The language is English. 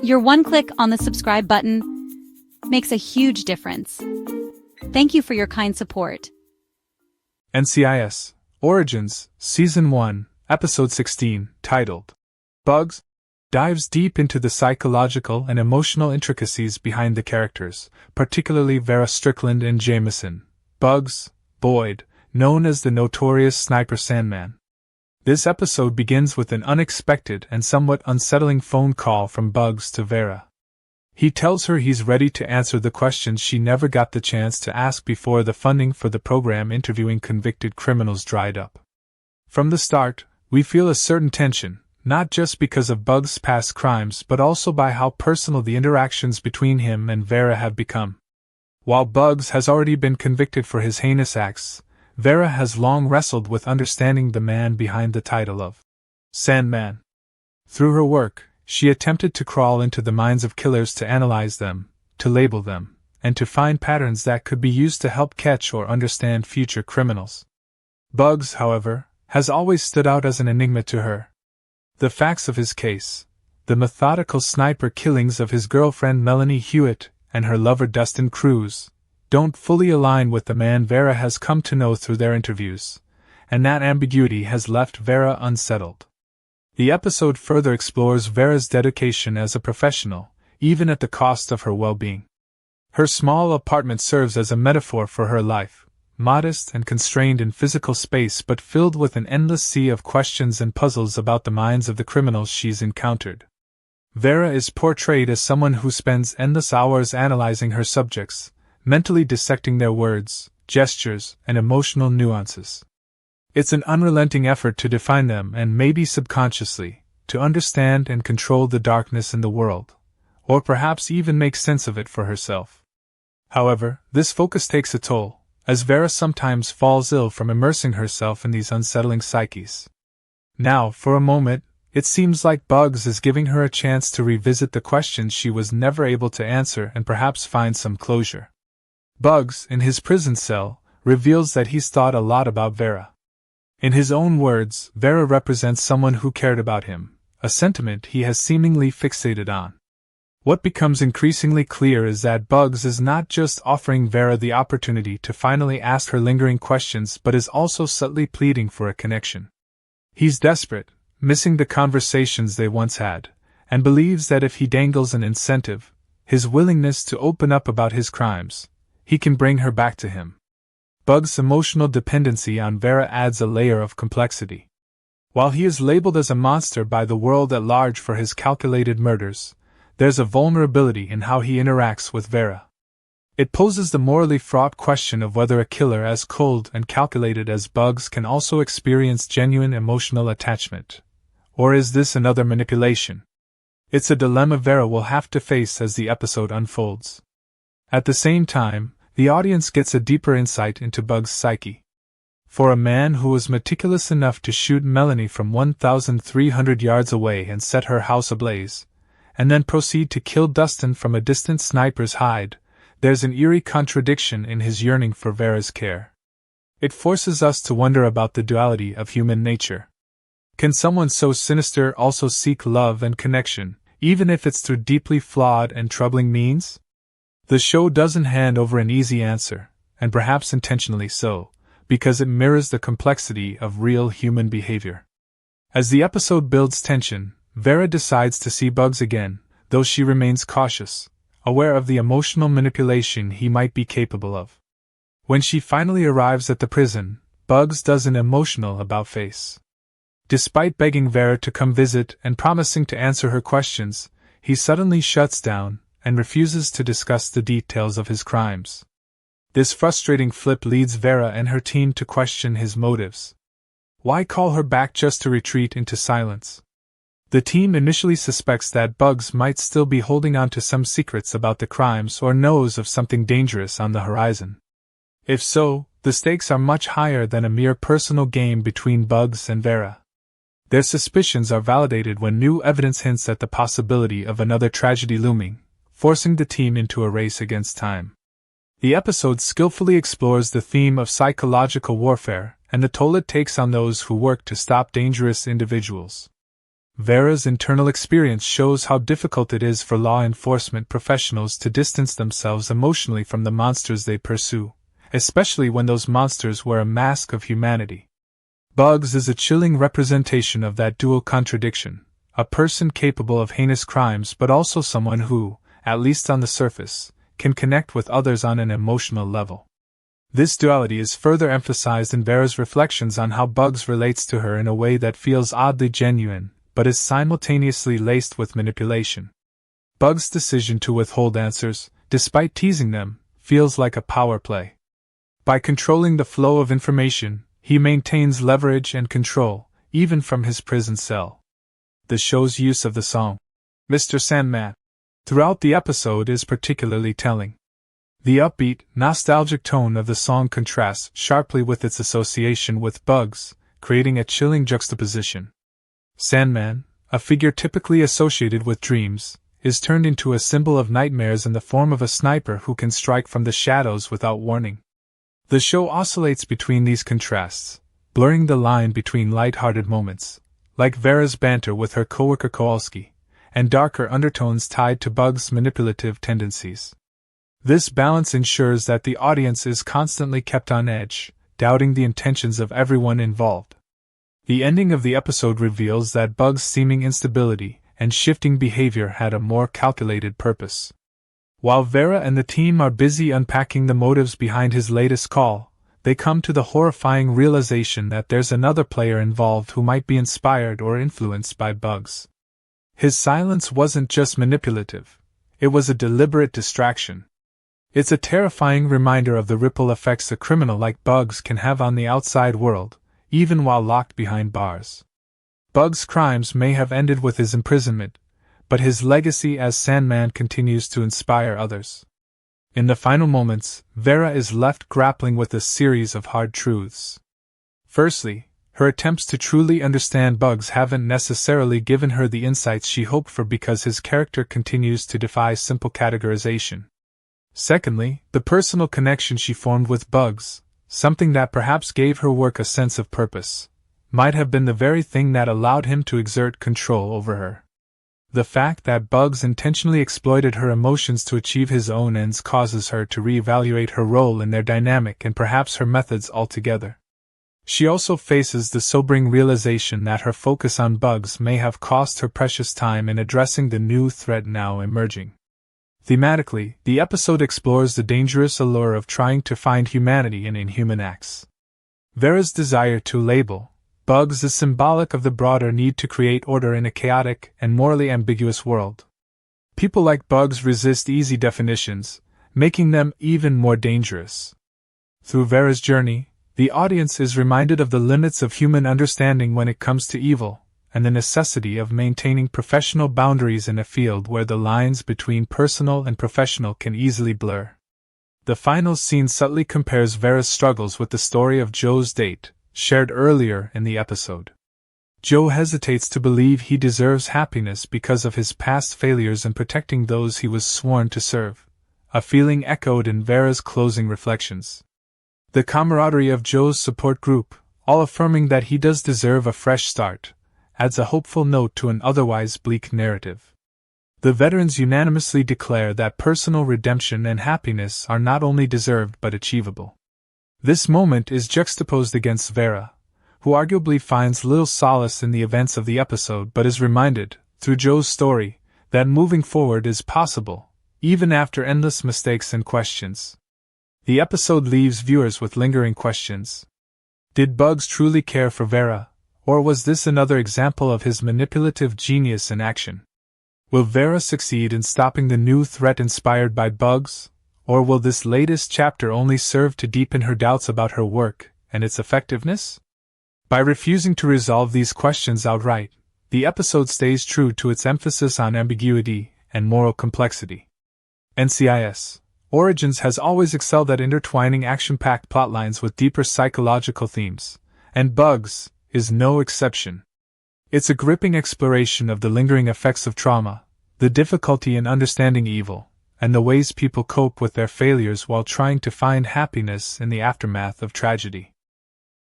Your one click on the subscribe button makes a huge difference. Thank you for your kind support. NCIS Origins, Season 1, Episode 16, titled Bugs, dives deep into the psychological and emotional intricacies behind the characters, particularly Vera Strickland and Jameson, Bugs, Boyd, known as the notorious Sniper Sandman. This episode begins with an unexpected and somewhat unsettling phone call from Bugs to Vera. He tells her he's ready to answer the questions she never got the chance to ask before the funding for the program interviewing convicted criminals dried up. From the start, we feel a certain tension, not just because of Bugs' past crimes but also by how personal the interactions between him and Vera have become. While Bugs has already been convicted for his heinous acts, Vera has long wrestled with understanding the man behind the title of Sandman. Through her work, she attempted to crawl into the minds of killers to analyze them, to label them, and to find patterns that could be used to help catch or understand future criminals. Bugs, however, has always stood out as an enigma to her. The facts of his case, the methodical sniper killings of his girlfriend Melanie Hewitt and her lover Dustin Cruz, don't fully align with the man Vera has come to know through their interviews, and that ambiguity has left Vera unsettled. The episode further explores Vera's dedication as a professional, even at the cost of her well-being. Her small apartment serves as a metaphor for her life, modest and constrained in physical space but filled with an endless sea of questions and puzzles about the minds of the criminals she's encountered. Vera is portrayed as someone who spends endless hours analyzing her subjects, mentally dissecting their words, gestures, and emotional nuances. It's an unrelenting effort to define them and maybe subconsciously, to understand and control the darkness in the world, or perhaps even make sense of it for herself. However, this focus takes a toll, as Vera sometimes falls ill from immersing herself in these unsettling psyches. Now, for a moment, it seems like Bugs is giving her a chance to revisit the questions she was never able to answer and perhaps find some closure. Bugs, in his prison cell, reveals that he's thought a lot about Vera. In his own words, Vera represents someone who cared about him, a sentiment he has seemingly fixated on. What becomes increasingly clear is that Bugs is not just offering Vera the opportunity to finally ask her lingering questions but is also subtly pleading for a connection. He's desperate, missing the conversations they once had, and believes that if he dangles an incentive, his willingness to open up about his crimes, he can bring her back to him. Bugs' emotional dependency on Vera adds a layer of complexity. While he is labeled as a monster by the world at large for his calculated murders, there's a vulnerability in how he interacts with Vera. It poses the morally fraught question of whether a killer as cold and calculated as Bugs can also experience genuine emotional attachment. Or is this another manipulation? It's a dilemma Vera will have to face as the episode unfolds. At the same time, the audience gets a deeper insight into Bugs' psyche. For a man who was meticulous enough to shoot Melanie from 1,300 yards away and set her house ablaze, and then proceed to kill Dustin from a distant sniper's hide, there's an eerie contradiction in his yearning for Vera's care. It forces us to wonder about the duality of human nature. Can someone so sinister also seek love and connection, even if it's through deeply flawed and troubling means? The show doesn't hand over an easy answer, and perhaps intentionally so, because it mirrors the complexity of real human behavior. As the episode builds tension, Vera decides to see Bugs again, though she remains cautious, aware of the emotional manipulation he might be capable of. When she finally arrives at the prison, Bugs does an emotional about-face. Despite begging Vera to come visit and promising to answer her questions, he suddenly shuts down and refuses to discuss the details of his crimes. This frustrating flip leads Vera and her team to question his motives. Why call her back just to retreat into silence? The team initially suspects that Bugs might still be holding on to some secrets about the crimes or knows of something dangerous on the horizon. If so, the stakes are much higher than a mere personal game between Bugs and Vera. Their suspicions are validated when new evidence hints at the possibility of another tragedy looming, forcing the team into a race against time. The episode skillfully explores the theme of psychological warfare and the toll it takes on those who work to stop dangerous individuals. Vera's internal experience shows how difficult it is for law enforcement professionals to distance themselves emotionally from the monsters they pursue, especially when those monsters wear a mask of humanity. Bugs is a chilling representation of that dual contradiction, a person capable of heinous crimes but also someone who, at least on the surface, can connect with others on an emotional level. This duality is further emphasized in Vera's reflections on how Bugs relates to her in a way that feels oddly genuine, but is simultaneously laced with manipulation. Bugs' decision to withhold answers, despite teasing them, feels like a power play. By controlling the flow of information, he maintains leverage and control, even from his prison cell. The show's use of the song, Mr. Sandman, throughout the episode is particularly telling. The upbeat, nostalgic tone of the song contrasts sharply with its association with Bugs, creating a chilling juxtaposition. Sandman, a figure typically associated with dreams, is turned into a symbol of nightmares in the form of a sniper who can strike from the shadows without warning. The show oscillates between these contrasts, blurring the line between light-hearted moments, like Vera's banter with her coworker Kowalski, and darker undertones tied to Bugs' manipulative tendencies. This balance ensures that the audience is constantly kept on edge, doubting the intentions of everyone involved. The ending of the episode reveals that Bugs' seeming instability and shifting behavior had a more calculated purpose. While Vera and the team are busy unpacking the motives behind his latest call, they come to the horrifying realization that there's another player involved who might be inspired or influenced by Bugs. His silence wasn't just manipulative, it was a deliberate distraction. It's a terrifying reminder of the ripple effects a criminal like Bugs can have on the outside world, even while locked behind bars. Bugs' crimes may have ended with his imprisonment, but his legacy as Sandman continues to inspire others. In the final moments, Vera is left grappling with a series of hard truths. Firstly, her attempts to truly understand Bugs haven't necessarily given her the insights she hoped for because his character continues to defy simple categorization. Secondly, the personal connection she formed with Bugs, something that perhaps gave her work a sense of purpose, might have been the very thing that allowed him to exert control over her. The fact that Bugs intentionally exploited her emotions to achieve his own ends causes her to reevaluate her role in their dynamic and perhaps her methods altogether. She also faces the sobering realization that her focus on Bugs may have cost her precious time in addressing the new threat now emerging. Thematically, the episode explores the dangerous allure of trying to find humanity in inhuman acts. Vera's desire to label Bugs is symbolic of the broader need to create order in a chaotic and morally ambiguous world. People like Bugs resist easy definitions, making them even more dangerous. Through Vera's journey, the audience is reminded of the limits of human understanding when it comes to evil, and the necessity of maintaining professional boundaries in a field where the lines between personal and professional can easily blur. The final scene subtly compares Vera's struggles with the story of Joe's date, shared earlier in the episode. Joe hesitates to believe he deserves happiness because of his past failures in protecting those he was sworn to serve, a feeling echoed in Vera's closing reflections. The camaraderie of Joe's support group, all affirming that he does deserve a fresh start, adds a hopeful note to an otherwise bleak narrative. The veterans unanimously declare that personal redemption and happiness are not only deserved but achievable. This moment is juxtaposed against Vera, who arguably finds little solace in the events of the episode but is reminded, through Joe's story, that moving forward is possible, even after endless mistakes and questions. The episode leaves viewers with lingering questions. Did Bugs truly care for Vera, or was this another example of his manipulative genius in action? Will Vera succeed in stopping the new threat inspired by Bugs, or will this latest chapter only serve to deepen her doubts about her work and its effectiveness? By refusing to resolve these questions outright, the episode stays true to its emphasis on ambiguity and moral complexity. NCIS Origins has always excelled at intertwining action-packed plotlines with deeper psychological themes, and Bugs is no exception. It's a gripping exploration of the lingering effects of trauma, the difficulty in understanding evil, and the ways people cope with their failures while trying to find happiness in the aftermath of tragedy.